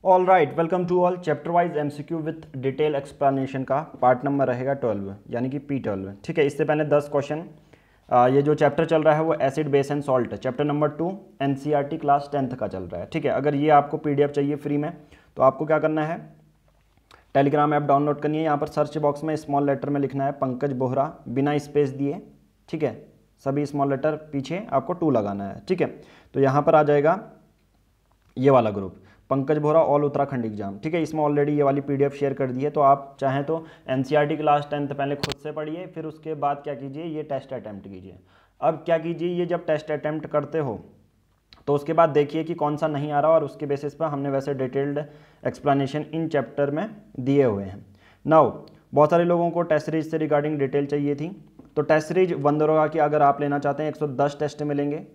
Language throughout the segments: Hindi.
All right, welcome to all. Chapter wise MCQ with detail explanation का पार्ट नंबर रहेगा 12 यानी कि P12। ठीक है, इससे पहले 10 क्वेश्चन। ये जो चैप्टर चल रहा है वो acid base and salt, chapter number 2 NCERT class 10th का चल रहा है। ठीक है, अगर ये आपको PDF चाहिए फ्री में तो आपको क्या करना है, टेलीग्राम ऐप डाउनलोड करनी है। यहाँ पर सर्च बॉक्स में स्मॉल लेटर में लिखना है पंकज बोहरा बिना स्पेस दिए। ठीक है, सभी स्मॉल लेटर पीछे आपको 2 लगाना है। ठीक है, तो यहाँ पर आ जाएगा ये वाला group Pankaj Bohra all Uttarakhand exam. ठीक है, इसमें ऑलरेडी ये वाली PDF शेयर कर दी है, तो आप चाहें तो NCERT क्लास 10th पहले खुद से पढ़िए, फिर उसके बाद क्या कीजिए, ये टेस्ट अटैम्प्ट कीजिए। अब क्या कीजिए, ये जब टेस्ट अटैम्प्ट करते हो तो उसके बाद देखिए कि कौन सा नहीं आ रहा, और उसके बेसिस पर हमने वैसे डिटेल्ड एक्सप्लेनेशन इन चैप्टर में दिए हुए हैं। नाउ बहुत सारे लोगों को टेस्ट सीरीज से रिगार्डिंग डिटेल चाहिए थी, तो टेस्ट सीरीज वंदरोगा की अगर आप लेना चाहते हैं 110 टेस्ट मिलेंगे।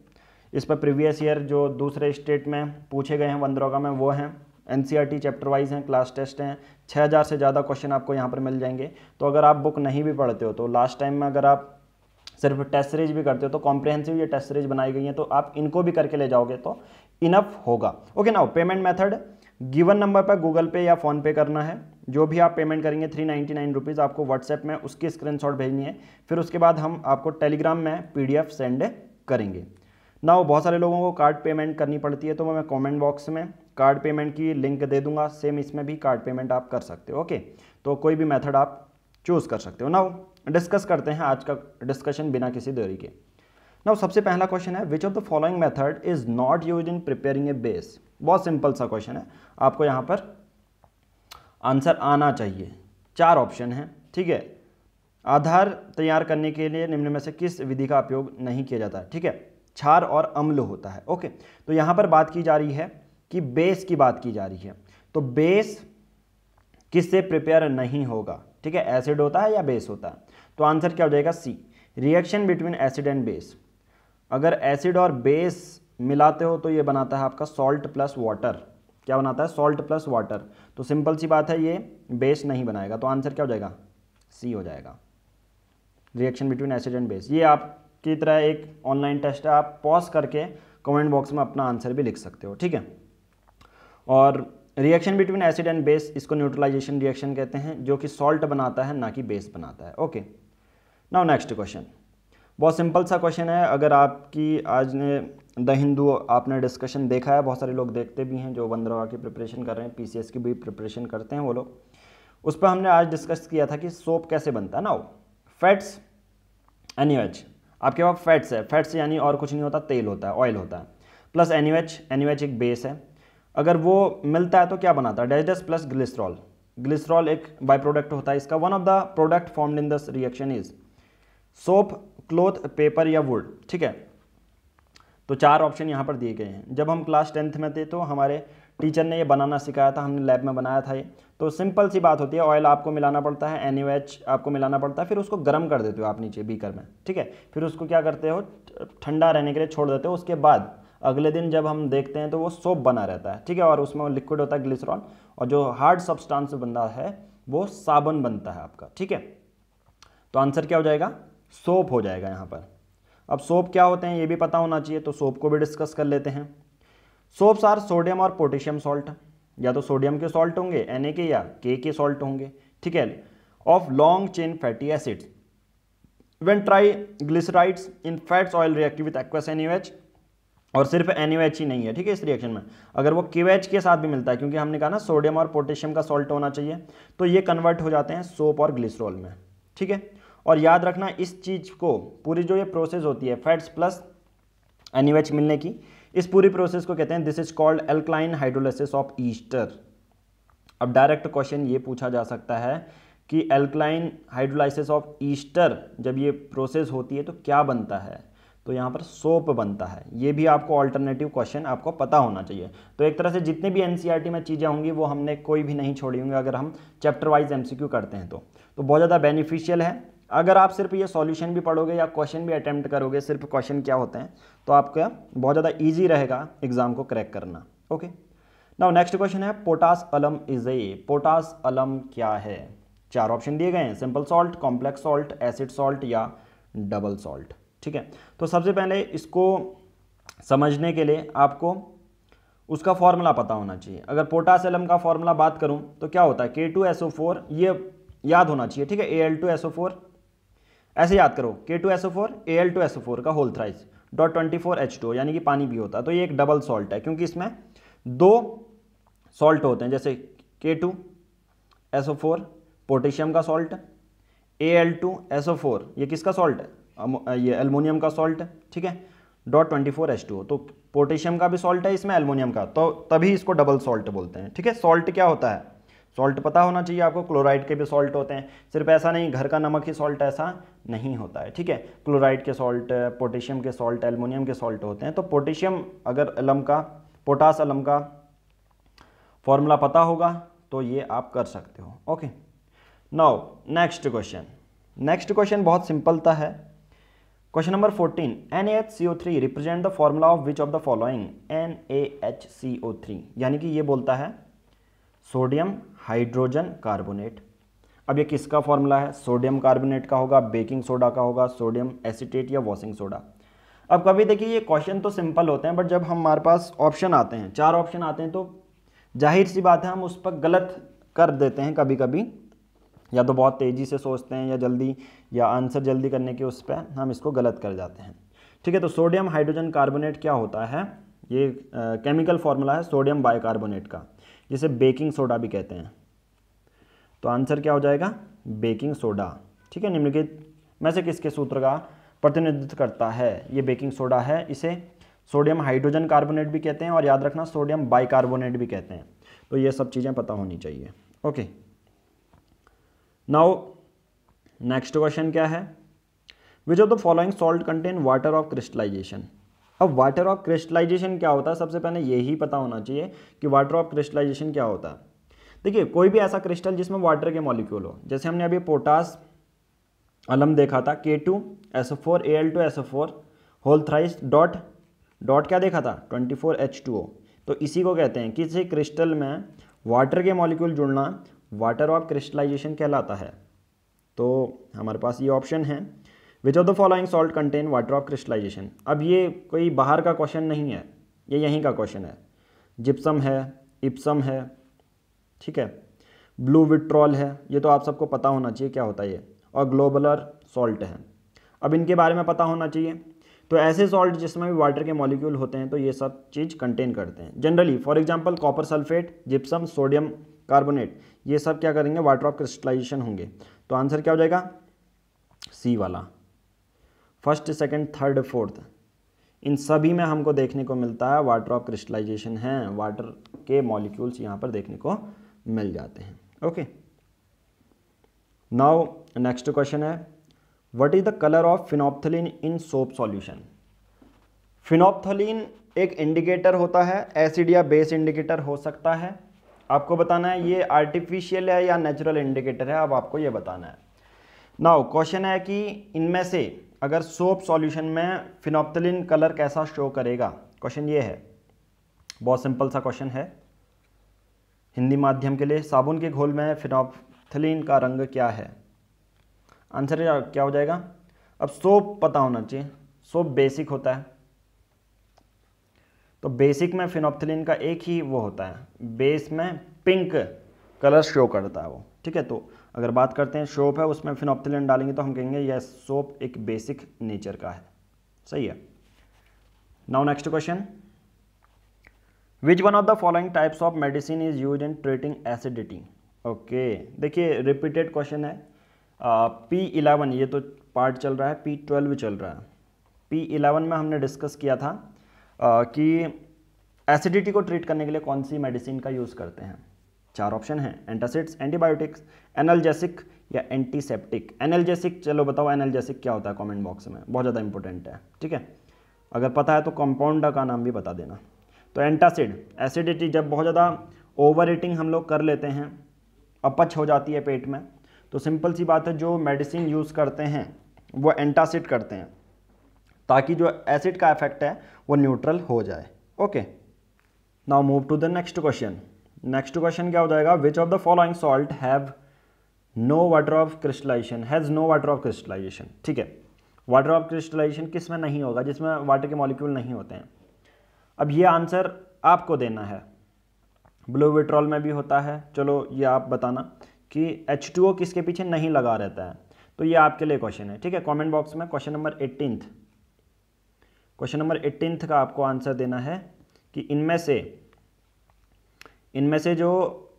इस पर प्रीवियस ईयर जो दूसरे स्टेट में पूछे गए हैं वंदरोगा में वो हैं, NCERT चैप्टर वाइज हैं, क्लास टेस्ट हैं। 6000 से ज़्यादा क्वेश्चन आपको यहाँ पर मिल जाएंगे। तो अगर आप बुक नहीं भी पढ़ते हो तो लास्ट टाइम में अगर आप सिर्फ टेस्ट सीरीज भी करते हो तो कॉम्प्रिहेंसिव ये टेस्ट सीरीज बनाई गई है, तो आप इनको भी करके ले जाओगे तो इनफ होगा। Okay, now payment method given number पर गूगल पे या फ़ोन पे करना है। जो भी आप पेमेंट करेंगे 399 रुपीज़ आपको व्हाट्सएप में उसकी स्क्रीनशॉट भेजनी है, फिर उसके बाद हम आपको टेलीग्राम में PDF सेंड करेंगे। नाउ बहुत सारे लोगों को कार्ड पेमेंट करनी पड़ती है, तो मैं कमेंट बॉक्स में कार्ड पेमेंट की लिंक दे दूंगा, सेम इसमें भी कार्ड पेमेंट आप कर सकते हो। ओके, तो कोई भी मेथड आप चूज़ कर सकते हो। नाउ डिस्कस करते हैं आज का डिस्कशन बिना किसी देरी के। नाउ सबसे पहला क्वेश्चन है, which of the following method is not use in preparing A base. बहुत सिंपल सा क्वेश्चन है, आपको यहाँ पर आंसर आना चाहिए। 4 ऑप्शन हैं। ठीक है, आधार तैयार करने के लिए निम्न में से किस विधि का उपयोग नहीं किया जाता है। ठीक है, क्षार और अम्ल होता है। ओके, तो यहाँ पर बात की जा रही है कि बेस की बात की जा रही है, तो बेस किससे प्रिपेयर नहीं होगा। ठीक है, एसिड होता है या बेस होता है, तो आंसर क्या हो जाएगा C, reaction between acid and base. अगर एसिड और बेस मिलाते हो तो ये बनाता है आपका सॉल्ट प्लस वाटर। क्या बनाता है, सॉल्ट प्लस वाटर। तो सिंपल सी बात है, ये बेस नहीं बनाएगा, तो आंसर क्या हो जाएगा, C हो जाएगा, reaction between acid and base. ये आपकी तरह एक ऑनलाइन टेस्ट है, आप पॉज करके कमेंट बॉक्स में अपना आंसर भी लिख सकते हो। ठीक है, और reaction between acid and base, इसको न्यूट्रलाइजेशन रिएक्शन कहते हैं, जो कि सॉल्ट बनाता है ना कि बेस बनाता है। ओके, नाउ नेक्स्ट क्वेश्चन, बहुत सिंपल सा क्वेश्चन है। अगर आपकी आज ने द हिंदू आपने डिस्कशन देखा है, बहुत सारे लोग देखते भी हैं जो वंदरोगा की प्रिपरेशन कर रहे हैं, PCS की भी प्रिपरेशन करते हैं वो लोग, उस पर हमने आज डिस्कस किया था कि सोप कैसे बनता है। ना फैट्स NaOH, आपके पास फैट्स है, फैट्स यानी और कुछ नहीं होता, तेल होता है, ऑयल होता है, प्लस NaOH एक बेस है। अगर वो मिलता है तो क्या बनाता है, डैश प्लस ग्लिसरॉल। ग्लिसरॉल एक बाय प्रोडक्ट होता है इसका। One of the product formed in this reaction is soap, cloth, paper या वुड। ठीक है, तो 4 ऑप्शन यहाँ पर दिए गए हैं। जब हम क्लास 10th में थे तो हमारे टीचर ने ये बनाना सिखाया था, हमने लैब में बनाया था ये। तो सिंपल सी बात होती है, ऑयल आपको मिलाना पड़ता है, NaOH आपको मिलाना पड़ता है, फिर उसको गर्म कर देते हो आप नीचे बीकर में। ठीक है, फिर उसको क्या करते हो, ठंडा रहने के लिए छोड़ देते हो। उसके बाद अगले दिन जब हम देखते हैं तो वो सोप बना रहता है। ठीक है, और उसमें लिक्विड होता है ग्लिसरॉल, और जो हार्ड सब्सटेंस बनता है वो साबुन बनता है आपका। ठीक है, तो आंसर क्या हो जाएगा, सोप हो जाएगा यहाँ पर। अब सोप क्या होते हैं ये भी पता होना चाहिए, तो सोप को भी डिस्कस कर लेते हैं। सोप्स आर सोडियम और पोटेशियम सॉल्ट, या तो सोडियम के सॉल्ट होंगे Na के, या के सॉल्ट होंगे। ठीक है, of long chain fatty acids when try glycerides in fats oil reactive with aqueous NaOH, और सिर्फ NaOH ही नहीं है। ठीक है, इस रिएक्शन में अगर वो KOH के साथ भी मिलता है, क्योंकि हमने कहा ना सोडियम और पोटेशियम का सॉल्ट होना चाहिए, तो ये कन्वर्ट हो जाते हैं सोप और ग्लिसरॉल में। ठीक है, और याद रखना इस चीज़ को, पूरी जो ये प्रोसेस होती है फैट्स प्लस NaOH मिलने की, इस पूरी प्रोसेस को कहते हैं this is called alkaline hydrolysis of Easter. अब डायरेक्ट क्वेश्चन ये पूछा जा सकता है कि एल्कलाइन हाइड्रोलाइसिस ऑफ ईस्टर जब ये प्रोसेस होती है तो क्या बनता है, तो यहाँ पर सोप बनता है। ये भी आपको ऑल्टरनेटिव क्वेश्चन आपको पता होना चाहिए। तो एक तरह से जितने भी NCERT में चीज़ें होंगी वो हमने कोई भी नहीं छोड़ी होंगी, अगर हम चैप्टर वाइज MCQ करते हैं तो बहुत ज़्यादा बेनिफिशियल है। अगर आप सिर्फ ये सॉल्यूशन भी पढ़ोगे या क्वेश्चन भी अटेम्प्ट करोगे, सिर्फ क्वेश्चन क्या होते हैं, तो आपका बहुत ज़्यादा ईजी रहेगा एग्जाम को क्रैक करना। ओके, नाउ नेक्स्ट क्वेश्चन है, पोटास अलम इज ए। पोटास अलम क्या है, 4 ऑप्शन दिए गए हैं, simple salt, complex salt, acid salt या डबल सॉल्ट। ठीक है, तो सबसे पहले इसको समझने के लिए आपको उसका फॉर्मूला पता होना चाहिए। अगर पोटास एलम का फॉर्मूला बात करूं तो क्या होता है, K2SO4, ये याद होना चाहिए, ठीक है, Al2SO4, ऐसे याद करो, K2SO4 Al2SO4 का होल थ्राइस डॉट 24H2, यानी कि पानी भी होता है। तो ये एक डबल सॉल्ट है क्योंकि इसमें दो सॉल्ट होते हैं, जैसे K2SO4 पोटेशियम का सॉल्ट, Al2SO4 ये किसका सॉल्ट है, ये एल्युमिनियम का सॉल्ट है, ठीक है, डॉट 24H2, तो पोटेशियम का भी सॉल्ट है इसमें, एल्युमिनियम का, तो तभी इसको डबल सॉल्ट बोलते हैं, ठीक है। सॉल्ट क्या होता है, सॉल्ट पता होना चाहिए आपको, क्लोराइड के भी सॉल्ट होते हैं, सिर्फ ऐसा नहीं घर का नमक ही सॉल्ट ऐसा नहीं होता है, ठीक है, क्लोराइड के सॉल्ट, पोटेशियम के सॉल्ट, एल्युमिनियम के सॉल्ट होते हैं। तो पोटेशियम अगर एलम का, पोटास एलम का फॉर्मूला पता होगा तो ये आप कर सकते हो। ओके, नाउ नेक्स्ट क्वेश्चन बहुत सिंपल है। Question number 14, NaHCO3 represent the formula of which of the following, NaHCO3 यानी कि ये बोलता है सोडियम हाइड्रोजन कार्बोनेट। अब ये किसका फॉर्मूला है, सोडियम कार्बोनेट का होगा, बेकिंग सोडा का होगा, सोडियम एसीटेट या वॉशिंग सोडा। अब कभी देखिए ये क्वेश्चन तो सिंपल होते हैं, बट जब हमारे पास ऑप्शन आते हैं, 4 ऑप्शन आते हैं, तो जाहिर सी बात है हम उस पर गलत कर देते हैं कभी कभी, या तो बहुत तेज़ी से सोचते हैं या जल्दी, या आंसर जल्दी करने के उस पर हम इसको गलत कर जाते हैं, ठीक है। तो सोडियम हाइड्रोजन कार्बोनेट क्या होता है, ये केमिकल फॉर्मूला है सोडियम बाइकार्बोनेट का, जिसे बेकिंग सोडा भी कहते हैं। तो आंसर क्या हो जाएगा, बेकिंग सोडा, ठीक है। निम्नलिखित में से किसके सूत्र का प्रतिनिधित्व करता है, ये बेकिंग सोडा है, इसे सोडियम हाइड्रोजन कार्बोनेट भी कहते हैं, और याद रखना सोडियम बाइकार्बोनेट भी कहते हैं। तो ये सब चीज़ें पता होनी चाहिए। ओके, नाउ नेक्स्ट क्वेश्चन क्या है, which of the following salt contain water of crystallization. अब वाटर ऑफ क्रिस्टलाइजेशन क्या होता है, सबसे पहले यही पता होना चाहिए कि वाटर ऑफ क्रिस्टलाइजेशन क्या होता है। देखिए कोई भी ऐसा क्रिस्टल जिसमें वाटर के मॉलिक्यूल हो, जैसे हमने अभी पोटास अलम देखा था, K2SO4 Al2SO4 whole thrice dot क्या देखा था, 24H2O। तो इसी को कहते हैं, किसी क्रिस्टल में वाटर के मॉलिक्यूल जुड़ना वाटर ऑफ क्रिस्टलाइजेशन कहलाता है। तो हमारे पास ये ऑप्शन है, which of the following salt contain water of crystallization. अब ये कोई बाहर का क्वेश्चन नहीं है, ये यहीं का क्वेश्चन है। जिप्सम है, इप्सम है, ठीक है, ब्लू विट्रॉल है, ये तो आप सबको पता होना चाहिए क्या होता है ये, और ग्लोबुलर सॉल्ट है। अब इनके बारे में पता होना चाहिए। तो ऐसे सॉल्ट जिसमें भी वाटर के मॉलिक्यूल होते हैं तो ये सब चीज़ कंटेन करते हैं generally. For example copper sulphate, gypsum, sodium carbonate, ये सब क्या करेंगे, वाटर ऑफ क्रिस्टलाइजेशन होंगे। तो आंसर क्या हो जाएगा, सी वाला, फर्स्ट, सेकंड, थर्ड, फोर्थ, इन सभी में हमको देखने को मिलता है वाटर ऑफ क्रिस्टलाइजेशन है, वाटर के मॉलिक्यूल्स यहाँ पर देखने को मिल जाते हैं। ओके, नाउ नेक्स्ट क्वेश्चन है, what is the colour of phenolphthalein in soap solution. Phenolphthalein एक इंडिकेटर होता है, एसिड या बेस इंडिकेटर हो सकता है। आपको बताना है ये आर्टिफिशियल है या नेचुरल इंडिकेटर है, अब आपको ये बताना है। नाउ क्वेश्चन है कि इनमें से अगर सोप सॉल्यूशन में फिनोप्थलीन कलर कैसा शो करेगा, क्वेश्चन ये है, बहुत सिंपल सा क्वेश्चन है हिंदी माध्यम के लिए। साबुन के घोल में फिनोप्थलीन का रंग क्या है, आंसर क्या हो जाएगा। अब सोप पता होना चाहिए, सोप बेसिक होता है, तो बेसिक में फिनोप्थलीन का एक ही वो होता है, बेस में पिंक कलर शो करता है वो, ठीक है। तो अगर बात करते हैं सोप है उसमें फिनोप्थलीन डालेंगे तो हम कहेंगे यह सोप एक बेसिक नेचर का है, सही है। Now next question, which one of the following types of medicine is used in treating acidity. Okay, देखिए रिपीटेड क्वेश्चन है। P11 ये तो पार्ट चल रहा है, P12 चल रहा है। P11 में हमने डिस्कस किया था कि एसिडिटी को ट्रीट करने के लिए कौन सी मेडिसिन का यूज़ करते हैं। 4 ऑप्शन हैं, एंटासिड्स, एंटीबायोटिक्स, एनाल्जेसिक या एंटीसेप्टिक। एनाल्जेसिक, चलो बताओ एनाल्जेसिक क्या होता है कमेंट बॉक्स में, बहुत ज़्यादा इंपॉर्टेंट है, ठीक है। अगर पता है तो कंपाउंड का नाम भी बता देना। तो एंटासिड, एसिडिटी जब बहुत ज़्यादा ओवर ईटिंग हम लोग कर लेते हैं, अपच हो जाती है पेट में, तो सिंपल सी बात है जो मेडिसिन यूज़ करते हैं वो एंटासिड करते हैं, ताकि जो एसिड का इफेक्ट है वो न्यूट्रल हो जाए। Okay, now move to the next question. Next question क्या हो जाएगा, which of the following salt have no water of crystallization, has no water of crystallization, ठीक है। वाटर ऑफ क्रिस्टलाइजेशन किस में नहीं होगा, जिसमें वाटर के मॉलिक्यूल नहीं होते हैं। अब ये आंसर आपको देना है। ब्लू विट्रॉल में भी होता है, चलो ये आप बताना कि H2O किसके पीछे नहीं लगा रहता है, तो ये आपके लिए क्वेश्चन है, ठीक है। कमेंट बॉक्स में क्वेश्चन नंबर 18 का आपको आंसर देना है कि इनमें से जो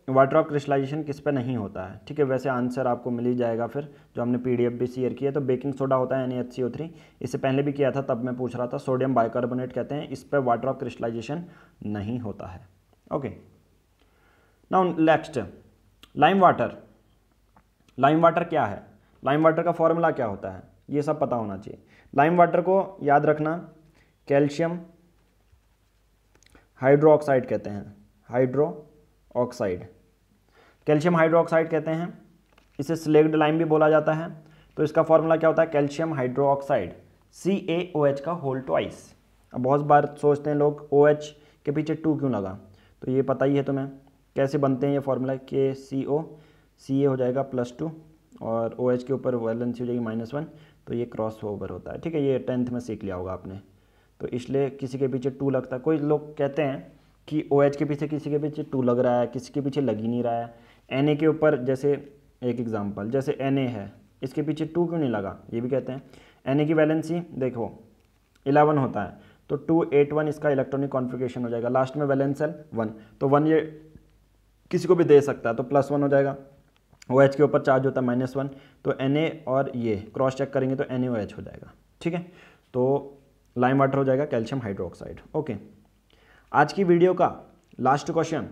वाटर ऑफ क्रिस्टलाइजेशन किस पे नहीं होता है, ठीक है। वैसे आंसर आपको मिल ही जाएगा फिर, जो हमने PDF भी शेयर किया। तो बेकिंग सोडा होता है NaHCO3, इससे पहले भी किया था, तब मैं पूछ रहा था। सोडियम बाइकार्बोनेट कहते हैं, इस पर वाटर ऑफ क्रिस्टलाइजेशन नहीं होता है। Okay, now next lime water. Lime water क्या है, लाइम वाटर का फॉर्मूला क्या होता है, ये सब पता होना चाहिए। लाइम वाटर को याद रखना कैल्शियम हाइड्रोक्साइड कहते हैं, हाइड्रोक्साइड, कैल्शियम हाइड्रोक्साइड कहते हैं। इसे स्लेक्ड लाइम भी बोला जाता है। तो इसका फॉर्मूला क्या होता है, कैल्शियम हाइड्रोक्साइड CaOH का होल ट्वाइस। अब बहुत बार सोचते हैं लोग OH के पीछे 2 क्यों लगा, तो ये पता ही है तुम्हें कैसे बनते हैं ये फॉर्मूला। KCO Ca हो जाएगा +2 और OH के ऊपर वैलेंसी हो जाएगी -1, तो ये क्रॉस ओवर होता है, ठीक है। ये 10th में सीख लिया होगा आपने। तो इसलिए किसी के पीछे 2 लगता है। कोई लोग कहते हैं कि OH के पीछे किसी के पीछे 2 लग रहा है, किसी के पीछे लग ही नहीं रहा है। Na के ऊपर जैसे एक एग्जांपल, जैसे Na है, इसके पीछे 2 क्यों नहीं लगा, ये भी कहते हैं। Na की वैलेंसी देखो 11 होता है, तो 281 इसका इलेक्ट्रॉनिक कॉन्फ़िगरेशन हो जाएगा। लास्ट में वैलेंस शेल 1, तो 1 ये किसी को भी दे सकता है, तो +1 हो जाएगा। OH के ऊपर चार्ज होता है -1, तो Na और ये क्रॉस चेक करेंगे तो NaOH हो जाएगा, ठीक है। तो लाइम वाटर हो जाएगा कैल्शियम हाइड्रोक्साइड। ओके, आज की वीडियो का last question,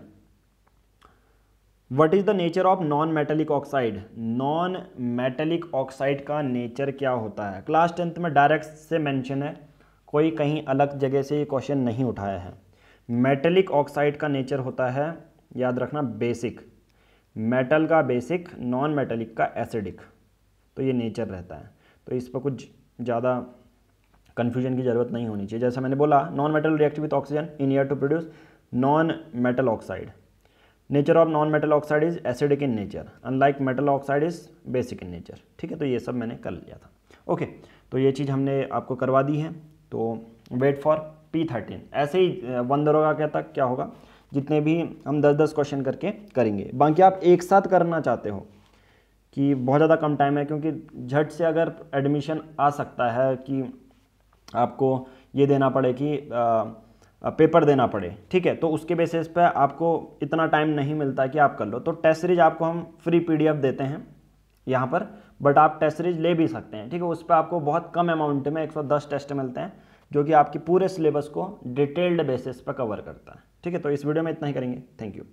what is the nature of non metallic oxide. Non metallic oxide का नेचर क्या होता है। क्लास 10th में डायरेक्ट से मेंशन है, कोई कहीं अलग जगह से ये क्वेश्चन नहीं उठाया है। मेटेलिक ऑक्साइड का नेचर होता है, याद रखना, बेसिक, मेटल का बेसिक, नॉन मेटेलिक का एसिडिक, तो ये नेचर रहता है। तो इस पर कुछ ज़्यादा कन्फ्यूजन की ज़रूरत नहीं होनी चाहिए। जैसा मैंने बोला, non metal react with oxygen in air to produce non metal oxide. Nature of non metal oxide is acidic in nature, unlike metal oxide is basic in nature, ठीक है। तो ये सब मैंने कर लिया था। ओके, तो ये चीज़ हमने आपको करवा दी है। तो वेट फॉर P13। ऐसे ही 1 दरोगा के तक क्या होगा, जितने भी हम 10-10 क्वेश्चन करके करेंगे। बाकी आप एक साथ करना चाहते हो कि बहुत ज़्यादा कम टाइम है, क्योंकि झट से अगर एडमिशन आ सकता है कि आपको ये देना पड़े कि पेपर देना पड़े, ठीक है, तो उसके बेसिस पे आपको इतना टाइम नहीं मिलता कि आप कर लो। तो टेस्ट सीरीज आपको हम फ्री PDF देते हैं यहाँ पर, बट आप टेस्ट सीरीज ले भी सकते हैं, ठीक है। उस पर आपको बहुत कम अमाउंट में 110 टेस्ट मिलते हैं, जो कि आपके पूरे सिलेबस को डिटेल्ड बेसिस पर कवर करता है, ठीक है। तो इस वीडियो में इतना ही करेंगे। Thank you.